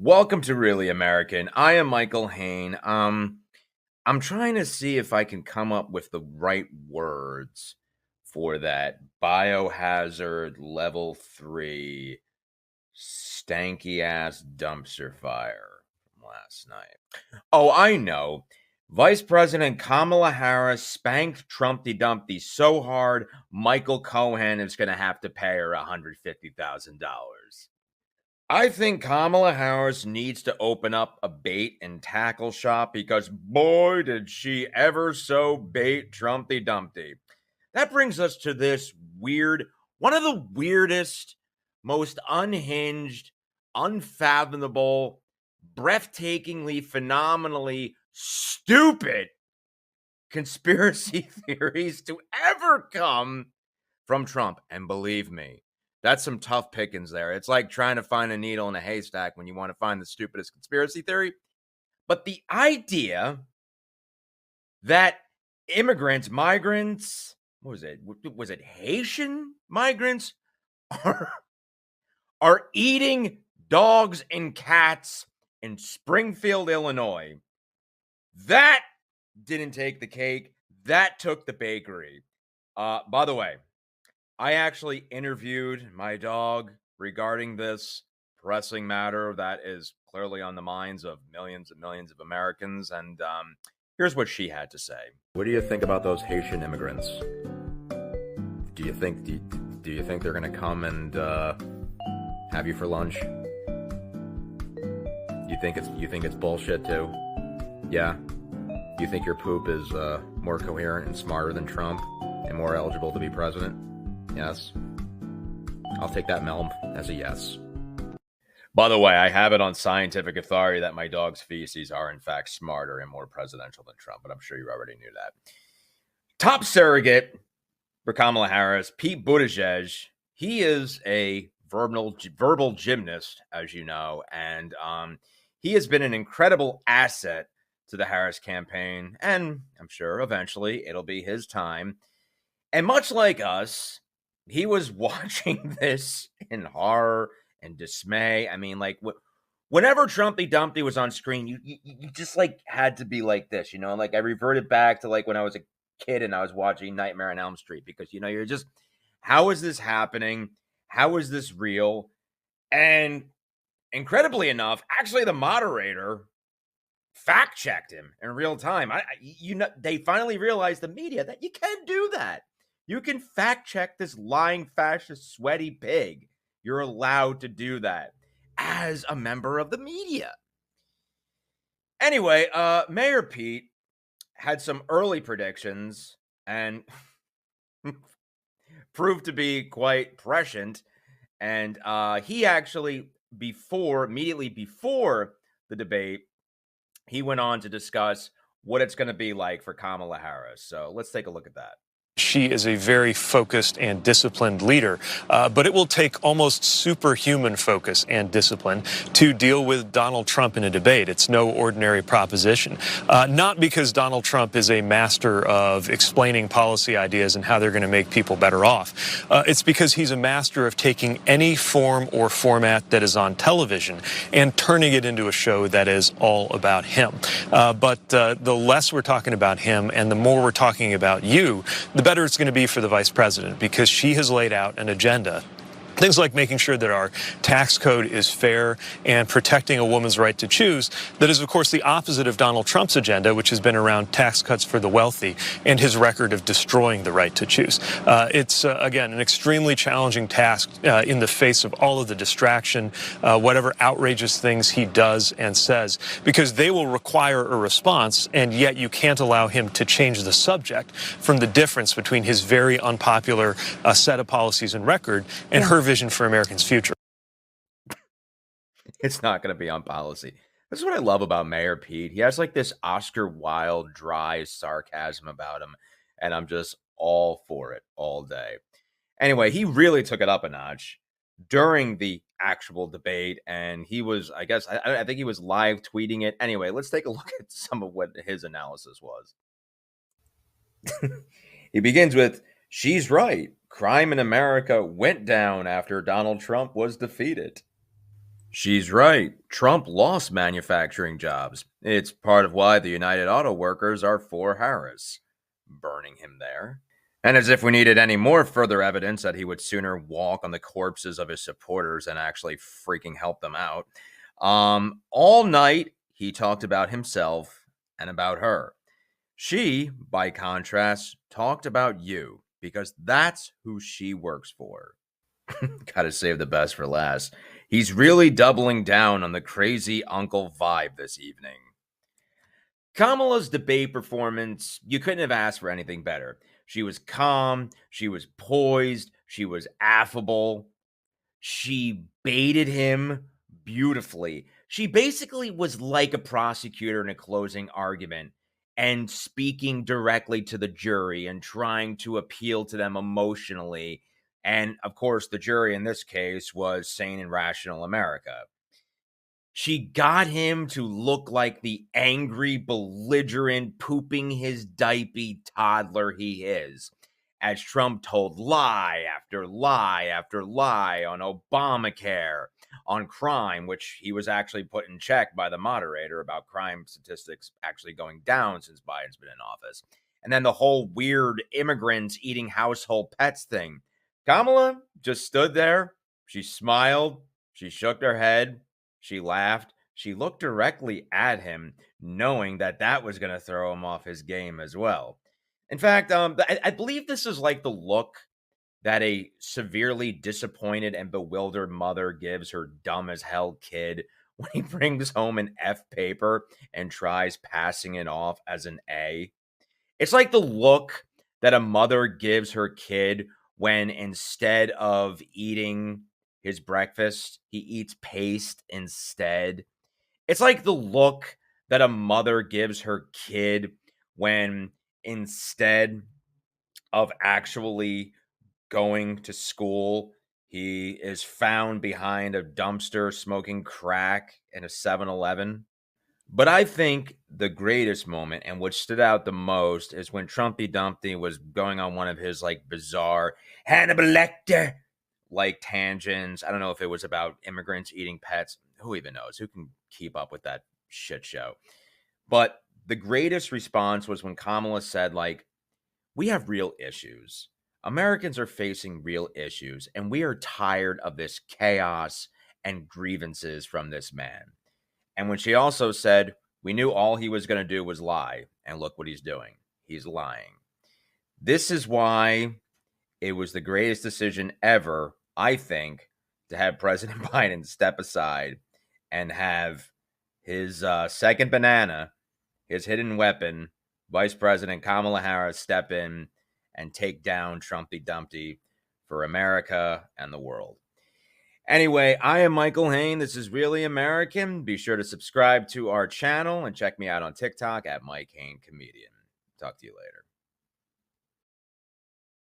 Welcome to Really American. I am Michael Hayne. I'm trying to see if I can come up with the right words for that biohazard level 3 stanky ass dumpster fire from last night. Oh, I know. Vice President Kamala Harris spanked Trumpy Dumpty so hard, Michael Cohen is going to have to pay her $150,000. I think Kamala Harris needs to open up a bait and tackle shop because boy, did she ever so bait Trumpy Dumpty. That brings us to this one of the weirdest, most unhinged, unfathomable, breathtakingly, phenomenally stupid conspiracy theories to ever come from Trump. And believe me, that's some tough pickings there. It's like trying to find a needle in a haystack when you want to find the stupidest conspiracy theory. But the idea that migrants, what was it? Was it Haitian migrants are eating dogs and cats in Springfield, Illinois. That didn't take the cake. That took the bakery. By the way, I actually interviewed my dog regarding this pressing matter that is clearly on the minds of millions and millions of Americans, and here's what she had to say. What do you think about those Haitian immigrants? Do you think they're going to come and have you for lunch? You think it's bullshit too? Yeah. You think your poop is more coherent and smarter than Trump and more eligible to be president? Yes. I'll take that melon as a yes. By the way, I have it on scientific authority that my dog's feces are in fact smarter and more presidential than Trump, but I'm sure you already knew that. Top surrogate for Kamala Harris, Pete Buttigieg. He is a verbal gymnast, as you know, and he has been an incredible asset to the Harris campaign, and I'm sure eventually it'll be his time. And much like us, he was watching this in horror and dismay. I mean, like, whenever Trumpy Dumpty was on screen, you just, like, had to be like this, you know? Like, I reverted back to, like, when I was a kid and I was watching Nightmare on Elm Street because, you know, you're just, how is this happening? How is this real? And incredibly enough, actually the moderator fact-checked him in real time. They finally realized, the media, that you can do that. You can fact-check this lying fascist sweaty pig. You're allowed to do that as a member of the media. Anyway, Mayor Pete had some early predictions and proved to be quite prescient. And he actually, immediately before the debate, he went on to discuss what it's going to be like for Kamala Harris. So let's take a look at that. She is a very focused and disciplined leader, but it will take almost superhuman focus and discipline to deal with Donald Trump in a debate. It's no ordinary proposition. Not because Donald Trump is a master of explaining policy ideas and how they're going to make people better off. It's because he's a master of taking any form or format that is on television and turning it into a show that is all about him. But the less we're talking about him and the more we're talking about you, the better it's going to be for the vice president, because she has laid out an agenda. Things like making sure that our tax code is fair and protecting a woman's right to choose. That is, of course, the opposite of Donald Trump's agenda, which has been around tax cuts for the wealthy and his record of destroying the right to choose. It's, again, an extremely challenging task in the face of all of the distraction, whatever outrageous things he does and says, because they will require a response, and yet you can't allow him to change the subject from the difference between his very unpopular set of policies and record and her vision for Americans' future. It's not going to be on policy. This is what I love about Mayor Pete. He has like this Oscar Wilde dry sarcasm about him, and I'm just all for it all day. Anyway, he really took it up a notch during the actual debate, and he was, I think he was live tweeting it. Anyway, let's take a look at some of what his analysis was. He begins with, "She's right. Crime in America went down after Donald Trump was defeated." She's right. Trump lost manufacturing jobs. It's part of why the United Auto Workers are for Harris, burning him there. And as if we needed any more further evidence that he would sooner walk on the corpses of his supporters than actually freaking help them out. All night, he talked about himself and about her. She, by contrast, talked about you because that's who she works for. Gotta save the best for last. He's really doubling down on the crazy uncle vibe this evening. Kamala's debate performance, you couldn't have asked for anything better. She was calm, she was poised, she was affable. She baited him beautifully. She basically was like a prosecutor in a closing argument and speaking directly to the jury and trying to appeal to them emotionally. And of course, the jury in this case was sane and rational America. She got him to look like the angry, belligerent, pooping his diaper toddler he is, as Trump told lie after lie after lie on Obamacare, on crime, which he was actually put in check by the moderator about crime statistics actually going down since Biden's been in office. And then the whole weird immigrants eating household pets thing. Kamala just stood there. She smiled. She shook her head. She laughed. She looked directly at him, knowing that that was going to throw him off his game as well. In fact, I believe this is like the look that a severely disappointed and bewildered mother gives her dumb as hell kid when he brings home an F paper and tries passing it off as an A. It's like the look that a mother gives her kid when instead of eating his breakfast, he eats paste instead. It's like the look that a mother gives her kid when instead of actually going to school, he is found behind a dumpster smoking crack in a 7-Eleven. But I think the greatest moment and what stood out the most is when Trumpy Dumpty was going on one of his like bizarre Hannibal Lecter like tangents. I don't know if it was about immigrants eating pets. Who even knows? Who can keep up with that shit show? But the greatest response was when Kamala said, like, we have real issues. Americans are facing real issues, and we are tired of this chaos and grievances from this man. And when she also said, we knew all he was going to do was lie, and look what he's doing. He's lying. This is why it was the greatest decision ever, I think, to have President Biden step aside and have his second banana, his hidden weapon, Vice President Kamala Harris, step in and take down Trumpy Dumpty for America and the world. Anyway, I am Michael Hayne. This is Really American. Be sure to subscribe to our channel and check me out on TikTok at Mike Hayne Comedian. Talk to you later.